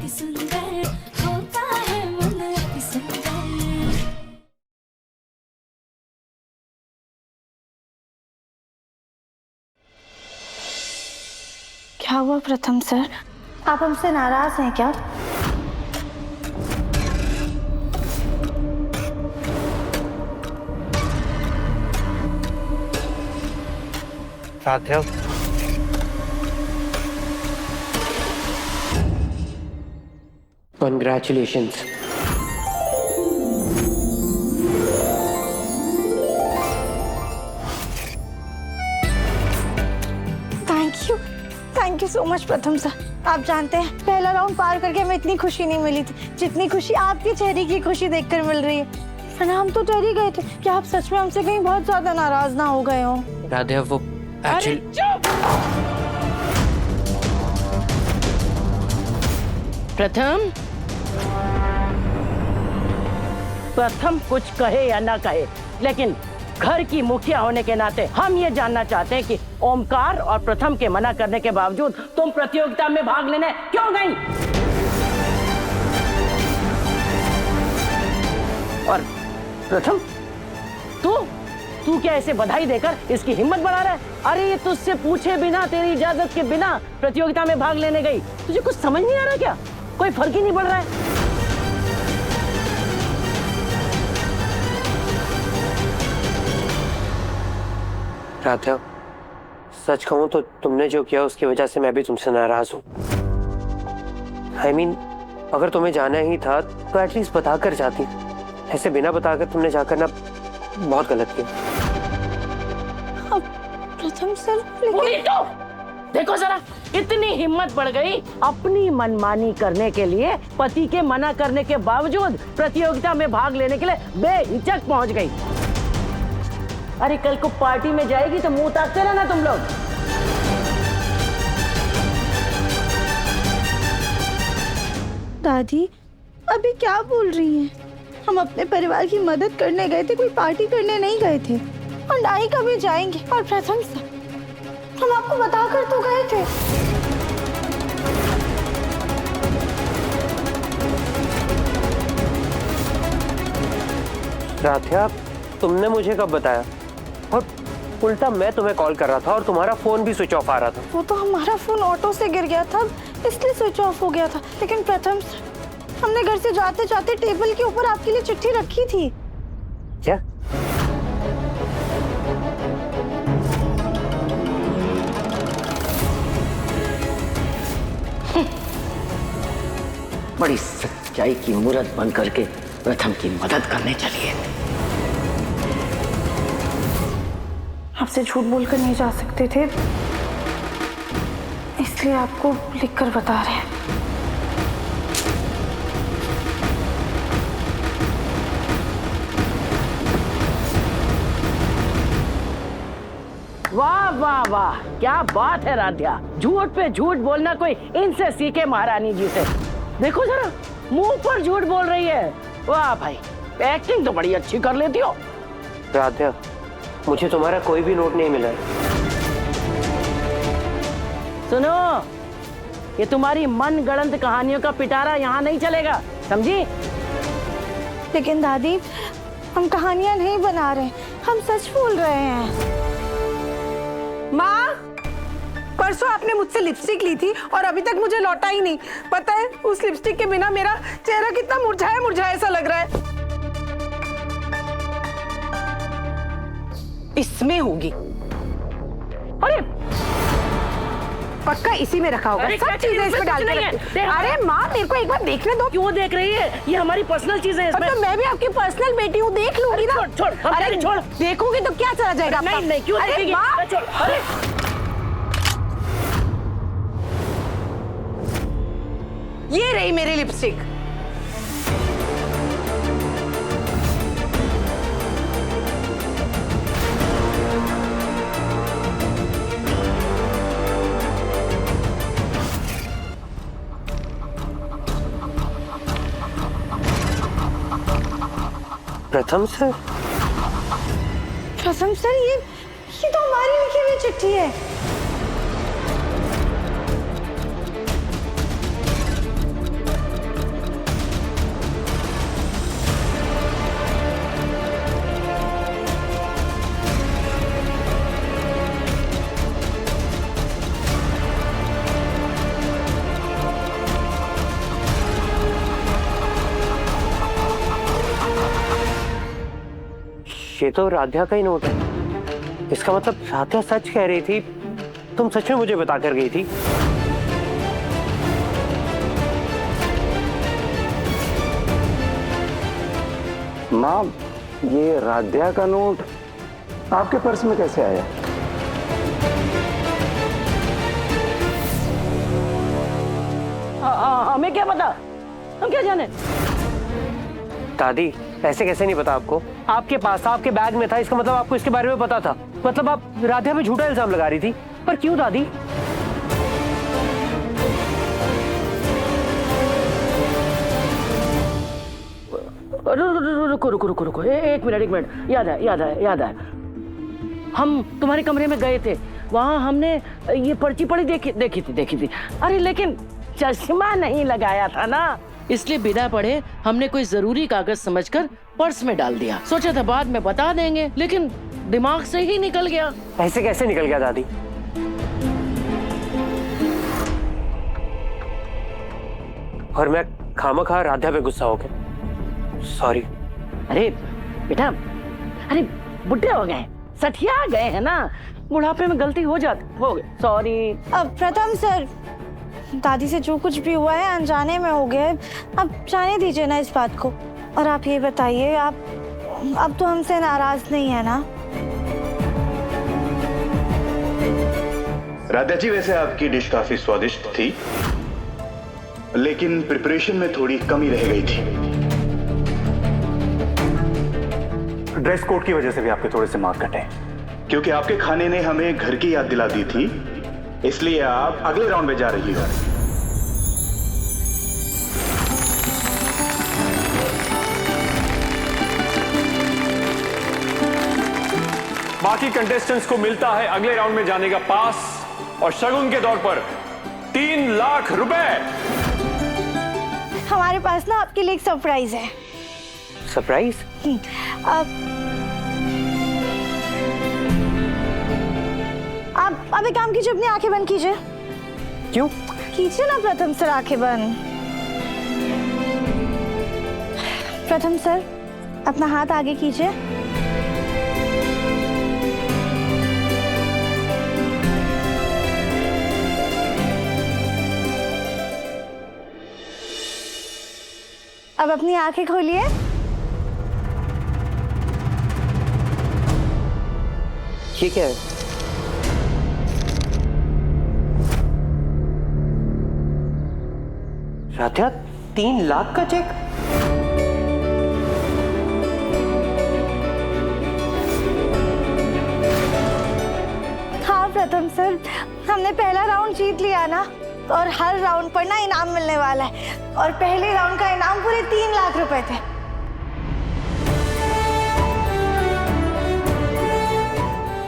अति सुंदर होता है मन अति सुंदर। क्या हुआ प्रथम सर, आप हमसे नाराज हैं क्या? राधेव, Congratulations. Thank you so much प्रथम सर। आप जानते हैं पहला राउंड पार करके हमें इतनी खुशी नहीं मिली थी जितनी खुशी आपके चेहरे की खुशी देखकर मिल रही है। वरना हम तो डर ही गए थे कि आप सच में हमसे कहीं बहुत ज्यादा नाराज ना हो गए हो। राधेव, वो प्रथम कुछ कहे या ना कहे, लेकिन घर की मुखिया होने के नाते हम ये जानना चाहते हैं कि ओमकार और प्रथम के मना करने के बावजूद तुम प्रतियोगिता में भाग लेने क्यों गई? और प्रथम, तू क्या ऐसे बधाई देकर इसकी हिम्मत बढ़ा रहा है? अरे ये तुझसे पूछे बिना, तेरी इजाजत के बिना प्रतियोगिता में भाग लेने गई। तुझे कुछ समझ नहीं आ रहा क्या? कोई फर्क ही नहीं पड़ रहा है। राधेव, सच कहूं तो तुमने जो किया उसकी वजह से मैं भी तुमसे नाराज हूं। I mean, अगर तुम्हें जाना ही था तो एटलीस्ट बताकर जाती। ऐसे बिना बताकर तुमने जाकर ना बहुत गलत किया। प्रथम सर, लेकिन तो देखो जरा, इतनी हिम्मत बढ़ गई अपनी मनमानी करने के लिए, पति के मना करने के बावजूद प्रतियोगिता में भाग लेने के लिए बेहिचक पहुंच गई। अरे कल को पार्टी में जाएगी तो मुंह ताकते रहना तुम लोग। दादी अभी क्या बोल रही हैं? हम अपने परिवार की मदद करने गए थे, कोई पार्टी करने नहीं गए थे। और ना ही कभी जाएंगे। और प्रथम सर, हम आपको बताकर तो गए थे। राधेव, तुमने मुझे कब बताया? और उल्टा मैं तुम्हें कॉल कर रहा था और तुम्हारा फोन भी स्विच ऑफ आ रहा था। वो तो हमारा फोन ऑटो से गिर गया था, इसलिए स्विच ऑफ हो गया था। लेकिन प्रथम सर, हमने घर से जाते जाते टेबल के ऊपर आपके लिए चिट्ठी रखी थी। क्या? बड़ी सच्चाई की मूरत बन करके प्रथम की मदद करने चली है। आपसे झूठ बोलकर नहीं जा सकते थे, इसलिए आपको लिखकर बता रहे हैं। वाह वाह वाह, क्या बात है राध्या। झूठ पे झूठ बोलना कोई इनसे सीखे महारानी जी से। देखो जरा, मुंह पर झूठ बोल रही है। वाह भाई, एक्टिंग तो बड़ी अच्छी कर लेती हो। राधेव, मुझे तुम्हारा कोई भी नोट नहीं मिला है। सुनो, ये तुम्हारी मन गढ़ंत कहानियों का पिटारा यहाँ नहीं चलेगा, समझी? लेकिन दादी, हम कहानियां नहीं बना रहे, हम सच बोल रहे हैं। माँ, परसों आपने मुझसे लिपस्टिक ली थी और अभी तक मुझे लौटा ही नहीं। पता है उस लिपस्टिक के बिना मेरा चेहरा कितना मुरझाया मुरझाया सा लग रहा है। इसमें होगी। अरे पक्का इसी में रखा होगा। सब चीजें इसमें डाल के रखी। अरे माँ, मेरे को एक बार देखने दो। क्यों देख रही है? ये हमारी पर्सनल चीजें हैं। तो मैं भी आपकी पर्सनल बेटी हूँ, देख लूंगी ना। छोड़, अरे छोड़। देखोगी तो क्या चला जाएगा? नहीं, क्यों देखेगी? अरे ये रही मेरी लिपस्टिक। प्रथम सर? प्रथम सर, ये तो हमारी लिखी हुई चिट्ठी है। ये तो राध्या का ही नोट है। इसका मतलब राध्या सच कह रही थी, तुम सच में मुझे बता कर गई थी। माँ, ये राध्या का नोट आपके पर्स में कैसे आया? हमें क्या पता, हम क्या जाने। दादी ऐसे कैसे नहीं पता आपको? आपके पास था, आपके बैग में था, इसका मतलब आपको इसके बारे में पता था। मतलब आप राध्या पे झूठा इल्जाम लगा रही थी। पर क्यों दादी? रुको, एक मिनट, याद है। हम तुम्हारे कमरे में गए थे, वहां हमने ये पर्ची पड़ी देखी थी। अरे लेकिन चश्मा नहीं लगाया था ना, इसलिए बिना पढ़े हमने कोई जरूरी कागज समझकर पर्स में डाल दिया। सोचा था बाद में बता देंगे, लेकिन दिमाग से ही निकल गया। ऐसे कैसे निकल गया दादी? और मैं खामखा राध्या पे गुस्सा हो गया। सॉरी। अरे बेटा, अरे बुढ़े हो गए, सठिया गए हैं ना, बुढ़ापे में गलती हो गई, सॉरी। अब प्रथम सर, दादी से जो कुछ भी हुआ है अनजाने में हो गया है, अब जाने दीजिए ना इस बात को। और आप ये बताइए, आप अब तो हमसे नाराज नहीं है ना? राधा जी, वैसे आपकी डिश काफी स्वादिष्ट थी, लेकिन प्रिपरेशन में थोड़ी कमी रह गई थी। ड्रेस कोड की वजह से भी आपके थोड़े से मार्क कटे, क्योंकि आपके खाने ने हमें घर की याद दिला दी थी, इसलिए आप अगले राउंड में जा रही हो। बाकी कंटेस्टेंट्स को मिलता है अगले राउंड में जाने का पास और शगुन के तौर पर 3 लाख रुपए। हमारे पास ना आपके लिए एक सरप्राइज है। सरप्राइज? आप एक काम कीजिए, अपनी आंखें बंद कीजिए। क्यों? कीजिए ना प्रथम सर, आंखें बंद। प्रथम सर, अपना हाथ आगे कीजिए। अब अपनी आंखें खोलिए। ठीक है। राध्या, 3 लाख का चेक? हाँ प्रथम सर, हमने पहला राउंड जीत लिया ना, और हर राउंड पर ना इनाम मिलने वाला है, और पहले राउंड का इनाम पूरे 3 लाख रुपए थे।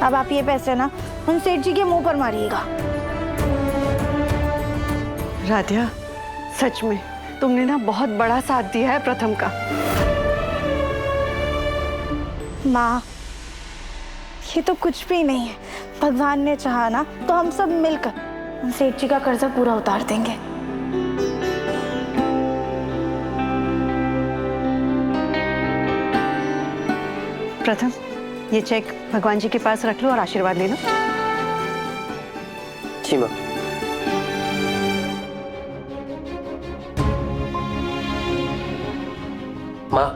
अब आप ये पैसे ना उन सेठ जी के मुंह पर मारिएगा। राध्या, सच में तुमने ना बहुत बड़ा साथ दिया है प्रथम का। माँ, ये तो कुछ भी नहीं है। भगवान ने चाहा ना तो हम सब मिलकर उन सेठ जी का कर्जा पूरा उतार देंगे। प्रथम, ये चेक भगवान जी के पास रख लो और आशीर्वाद ले लो। जी माँ। माँ,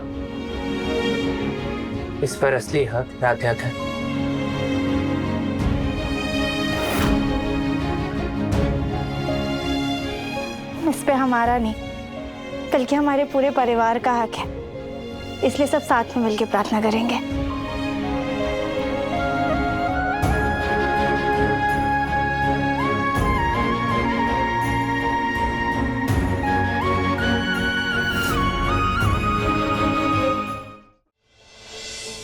इस पर असली हक राध्या का। इस पे हमारा नहीं, बल्कि हमारे पूरे परिवार का हक है, इसलिए सब साथ में मिलकर प्रार्थना करेंगे।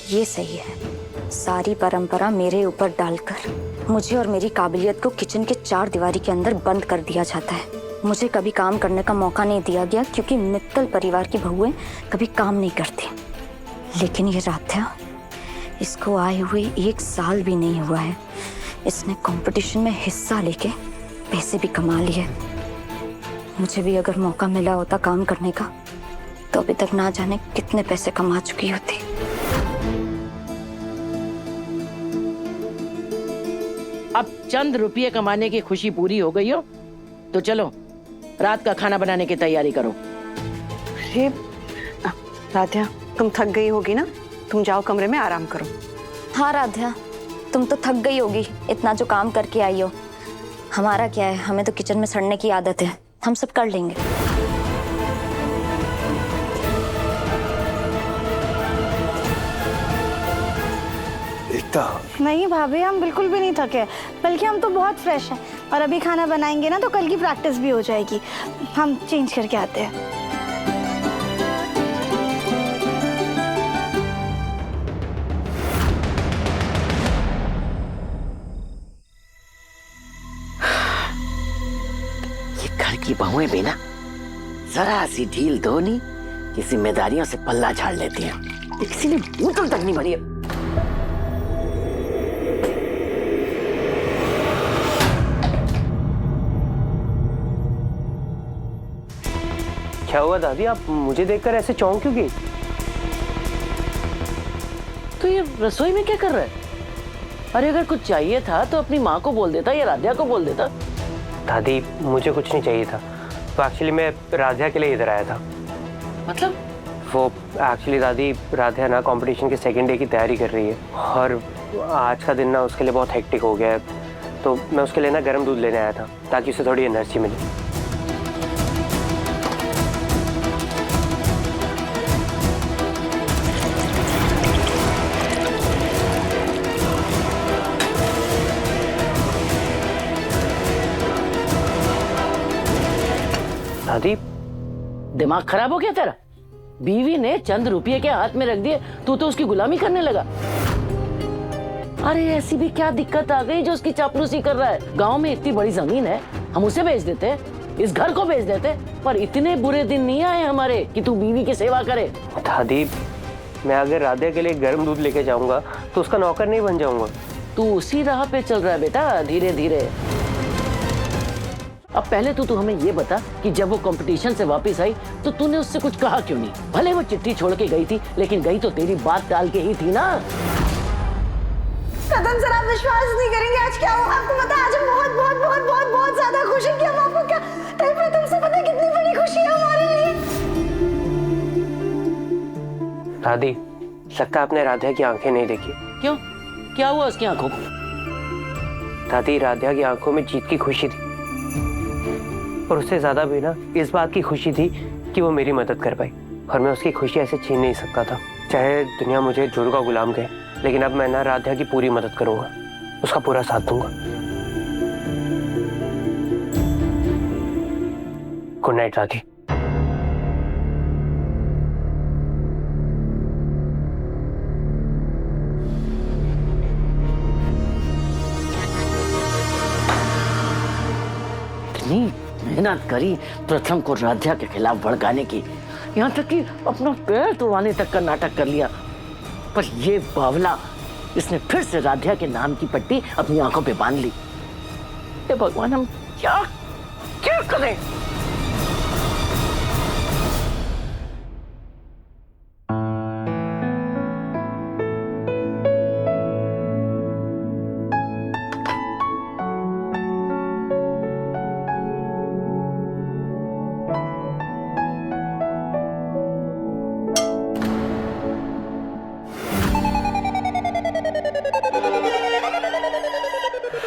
ये सही है, सारी परंपरा मेरे ऊपर डालकर मुझे और मेरी काबिलियत को किचन के 4 दीवारी के अंदर बंद कर दिया जाता है। मुझे कभी काम करने का मौका नहीं दिया गया, क्योंकि मित्तल परिवार की बहुएं कभी काम नहीं करती। लेकिन ये राध्या, इसको आए हुए 1 साल भी नहीं हुआ है, इसने कंपटीशन में हिस्सा लेके पैसे भी कमा लिए। मुझे भी अगर मौका मिला होता काम करने का, तो अभी तक ना जाने कितने पैसे कमा चुकी होती। चंद रुपये कमाने की खुशी पूरी हो गई हो तो चलो रात का खाना बनाने की तैयारी करो। अरे राध्या, तुम थक गई होगी ना, तुम जाओ कमरे में आराम करो। हाँ राध्या, तुम तो थक गई होगी इतना जो काम करके आई हो। हमारा क्या है, हमें तो किचन में सड़ने की आदत है, हम सब कर लेंगे। नहीं भाभी, हम बिल्कुल भी नहीं थके, बल्कि हम तो बहुत फ्रेश हैं। और अभी खाना बनाएंगे ना तो कल की प्रैक्टिस भी हो जाएगी। हम चेंज करके आते हैं। ये घर की बहुएं भी ना जरा सी ढील दो नहीं कि जिम्मेदारियों से पल्ला झाड़ लेती हैं। किसी ने बोतल तक नहीं भरी है। क्या हुआ दादी, आप मुझे देखकर ऐसे चौंक क्यों गई? तो ये रसोई में क्या कर रहा है? अरे अगर कुछ चाहिए था तो अपनी माँ को बोल देता या राध्या को बोल देता। दादी मुझे कुछ नहीं चाहिए था, तो एक्चुअली मैं राध्या के लिए इधर आया था। मतलब? वो एक्चुअली दादी, राध्या ना कंपटीशन के सेकंड डे की तैयारी कर रही है और आज का दिन ना उसके लिए बहुत हेक्टिक हो गया है, तो मैं उसके लिए ना गर्म दूध लेने आया था ताकि उसे थोड़ी एनर्जी मिले। दादी दिमाग खराब हो गया तेरा? बीवी ने चंद रुपये के हाथ में रख दिए, तू तो उसकी गुलामी करने लगा। अरे ऐसी भी क्या दिक्कत आ गई जो उसकी चापलूसी कर रहा है? गांव में इतनी बड़ी जमीन है, हम उसे बेच देते, इस घर को बेच देते, पर इतने बुरे दिन नहीं आए हमारे कि तू बीवी की सेवा करे। दादी मैं अगर राध्या के लिए गर्म दूध लेके जाऊंगा तो उसका नौकर नहीं बन जाऊंगा। तू उसी राह पे चल रहा है बेटा, धीरे धीरे। अब पहले तू हमें ये बता कि जब वो कंपटीशन से वापस आई तो तूने उससे कुछ कहा क्यों नहीं? भले वो चिट्ठी छोड़ के गई थी, लेकिन गई तो तेरी बात डाल के ही थी ना। कदम सर, आप विश्वास नहीं करेंगे आज क्या हुआ। आपको पता है आज हम बहुत बहुत बहुत बहुत बहुत ज्यादा खुश हैं कि हम आपको क्या प्रथम से पता है कितनी बड़ी खुशी है हमारे लिए। दादी लगता है आपने राध्या की आंखें नहीं देखी। क्यों, क्या हुआ उसकी आंखों को? दादी राध्या की आंखों में जीत की खुशी थी, और उससे ज्यादा भी ना इस बात की खुशी थी कि वो मेरी मदद कर पाई, और मैं उसकी खुशी ऐसे छीन नहीं सकता था। चाहे दुनिया मुझे जोरू का गुलाम कहे, लेकिन अब मैं ना राध्या की पूरी मदद करूंगा, उसका पूरा साथ दूंगा। गुड नाइट दादी। इतनी मेहनत करी प्रथम को राध्या के खिलाफ भड़काने की, यहाँ तक कि अपना पैर तोड़वाने तक का नाटक कर लिया, पर ये बावला, इसने फिर से राध्या के नाम की पट्टी अपनी आंखों पे बांध ली। हे भगवान, हम क्या क्या करें?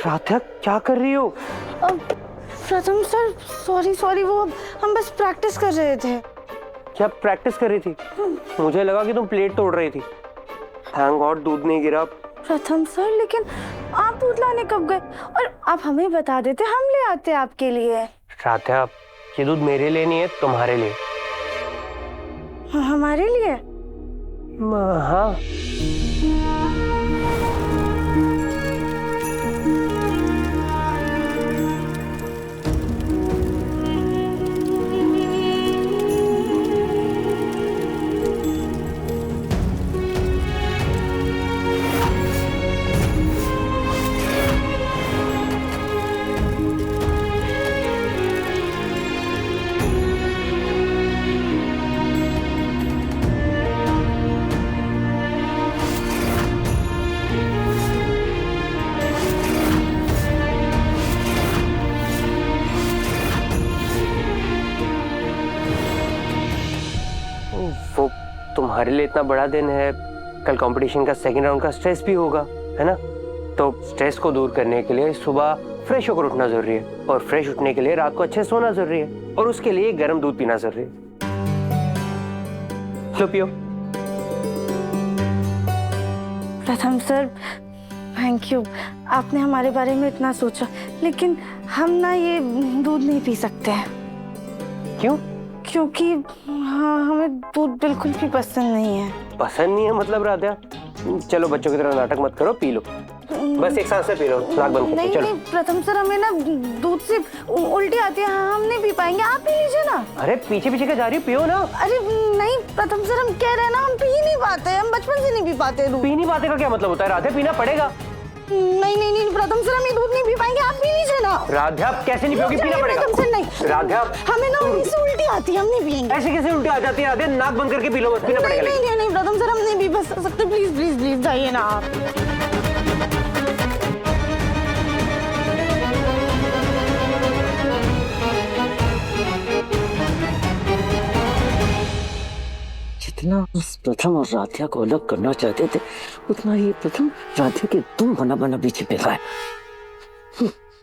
राध्या क्या कर रही हो? प्रथम सर सॉरी, वो हम बस प्रैक्टिस कर रहे थे। क्या प्रैक्टिस कर रही थी? मुझे लगा कि तुम प्लेट तोड़ रही थी। थैंक गॉड दूध नहीं गिरा। प्रथम सर, लेकिन आप दूध लाने कब गए? और आप हमें बता देते, हम ले आते आपके लिए। राध्या ये दूध मेरे लिए नहीं है, तुम्हारे लिए। हमारे लिए? हाँ। तुम्हारे लिए इतना बड़ा दिन है, कल कंपटीशन का सेकंड राउंड का स्ट्रेस भी होगा, है ना? तो स्ट्रेस को दूर करने के लिए सुबह फ्रेश होकर उठना जरूरी है, और फ्रेश उठने के लिए रात को अच्छे सोना जरूरी है, और उसके लिए गर्म दूध पीना जरूरी है। लो पियो। प्रथम सर, थैंक यू, आपने हमारे बारे में इतना सोचा, लेकिन हम ना ये दूध नहीं पी सकते हैं। क्यों? क्योंकि हाँ, हमें दूध बिल्कुल भी पसंद नहीं है। पसंद नहीं है मतलब राधा? चलो बच्चों की तरह नाटक मत करो, पी लो, बस एक सांस से पी लो, नाक बंद करके। नहीं चलो। नहीं प्रथम सर, हमें ना दूध से उल्टी आती है, हम नहीं पी पाएंगे, आप पी लीजिए ना। अरे पीछे पीछे क्या जा रही, पियो ना। अरे नहीं प्रथम सर, हम कह रहे हैं ना, हम पी ही नहीं पाते, हम बचपन से नहीं पी पाते दूध। पी नहीं पाते का क्या मतलब होता है राधे? पीना पड़ेगा। नहीं नहीं नहीं प्रथम सर, हम ये दूध नहीं पी पाएंगे, आप पी लीजिए ना। राधा कैसे नहीं पियोगी? पीना पड़ेगा। प्रथम सर नहीं, राधा हमें ना उन्हीं से उल्टी आती है, हम नहीं पिएंगे। ऐसे कैसे उल्टी आ जाती है राधे? नाक बंद करके पी लो, बस पीना पड़ेगा। नहीं नहीं नहीं प्रथम सर, हम नहीं पी बस सकते, प्लीज प्लीज प्लीज जाइए ना आप। जितना इस प्रथम और राधिया को अलग करना चाहते थे, उतना ही प्रथम राधिया के तुम बना बना पीछे पे गए।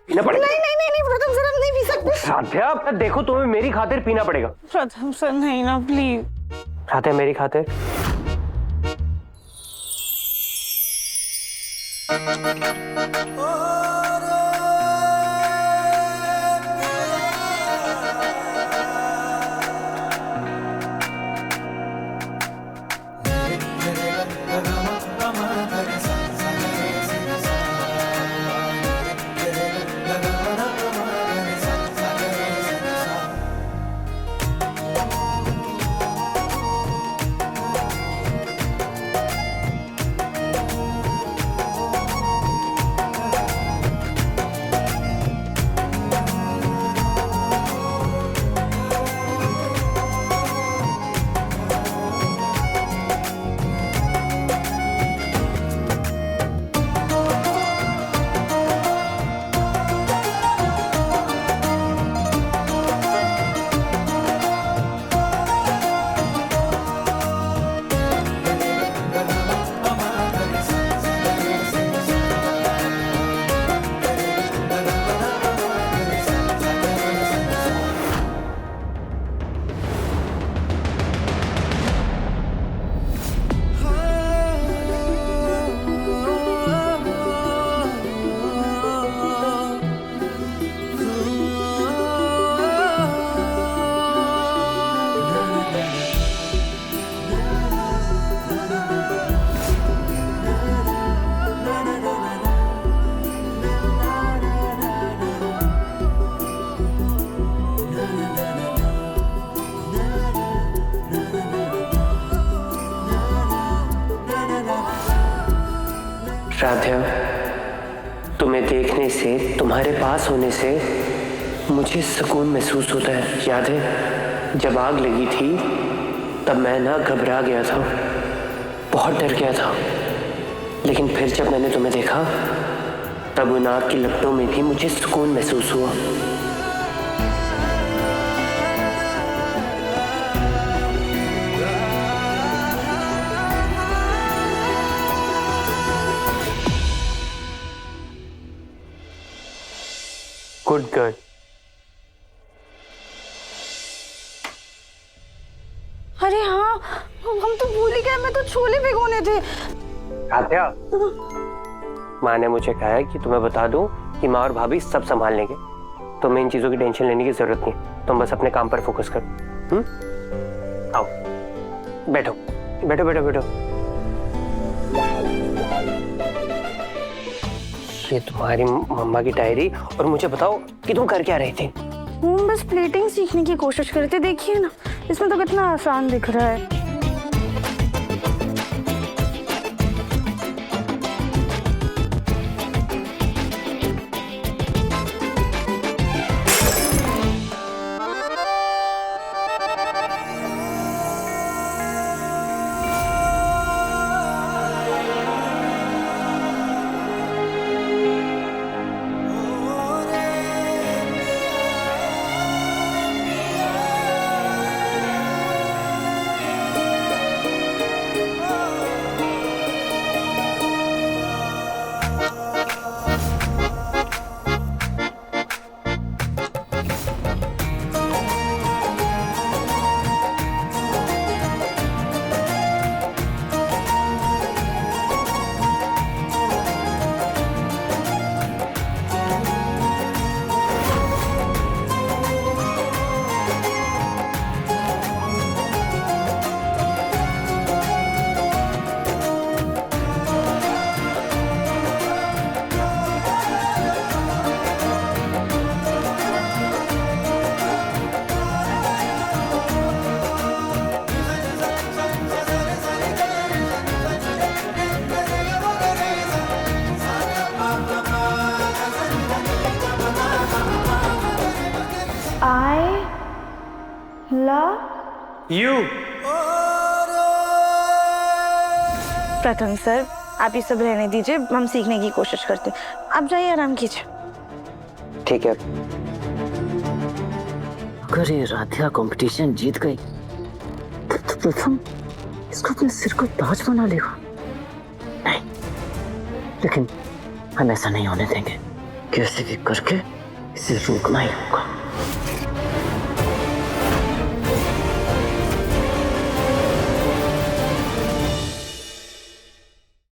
पीना पड़ेगा। नहीं नहीं नहीं प्रथम सर, हम नहीं पी सकते। राधा देखो, तुम्हें मेरी खातिर पीना पड़ेगा। प्रथम सर नहीं ना, प्लीज। राधा मेरी खातिर। राधा, तुम्हें देखने से, तुम्हारे पास होने से मुझे सुकून महसूस होता है। याद है जब आग लगी थी तब मैं ना घबरा गया था, बहुत डर गया था, लेकिन फिर जब मैंने तुम्हें देखा तब उन आग की लपटों में भी मुझे सुकून महसूस हुआ। Good girl. अरे हाँ, हम तो भूल ही गए, मैं तो छोले भिगोने थे। राधिया, माँ ने मुझे कहा है कि तुम्हें बता दूं कि माँ और भाभी सब संभाल लेंगे, तुम्हें इन चीजों की टेंशन लेने की जरूरत नहीं, तुम बस अपने काम पर फोकस करो। आओ बैठो बैठो बैठो बैठो। ये तुम्हारी मम्मा की डायरी, और मुझे बताओ कि तुम कर क्या रहे थे? हम बस प्लेटिंग सीखने की कोशिश कर रहे थे, देखिए ना, इसमें तो कितना आसान दिख रहा है। यू। प्रथम सर, आप ये सब रहने दीजिए, हम सीखने की कोशिश करते हैं। आप जाइए, आराम कीजिए। ठीक है। अगर ये राधिया कंपटीशन जीत गई तो प्रथम इसको अपने सिर को ताज बना लेगा। नहीं, लेकिन हम ऐसा नहीं होने देंगे। कैसे भी करके इसे रोकना ही होगा।